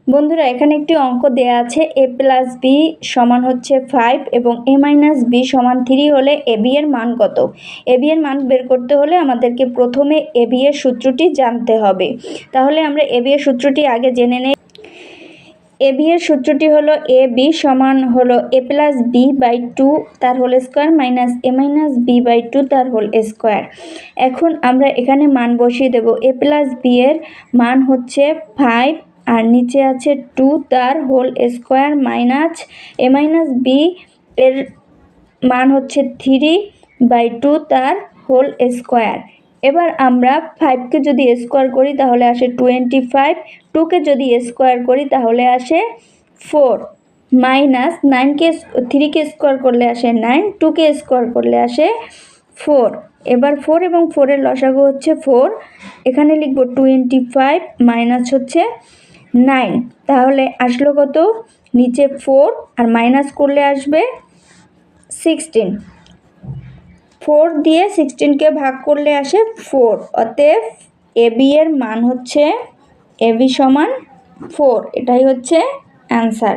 বন্ধুরা এখানে একটি অঙ্ক দেয়া আছে a প্লাস বি সমান হচ্ছে 5 এবং a মাইনাস বি সমান 3 হলে এ বি এর মান কত। এ বি এর মান বের করতে হলে আমাদেরকে প্রথমে এ বি এর সূত্রটি জানতে হবে। তাহলে আমরা এ বি এর সূত্রটি আগে জেনে নেই। এ বি এর সূত্রটি হলো এ বি সমান হলো এ প্লাস বি বাই 2 তার whole square minus A minus B by 2 তার হোল স্কোয়ার। এখন আমরা এখানে মান বসিয়ে দেব। এ প্লাস বি এর মান হচ্ছে 5 আর নিচে আছে 2 তার whole square minus A minus B এর মান হচ্ছে 3 বাই 2 তার হোল স্কোয়ার। এবার আমরা 5কে যদি স্কোয়ার করি তাহলে আসে 25, 2কে যদি স্কোয়ার করি তাহলে আসে 4 মাইনাস 3কে স্কোয়ার করলে আসে 9, 2কে স্কোয়ার করলে আসে 4। এবার 4 এবং 4 এর লসাগু হচ্ছে 4, এখানে লিখব 25 মাইনাস হচ্ছে 9, তাহলে আসলো কত, নিচে 4 আর মাইনাস করলে আসবে 16। 4 দিয়ে 16কে ভাগ করলে আসে 4, অতএব এ বি এর মান হচ্ছে এ বি সমান 4। এটাই হচ্ছে অ্যান্সার।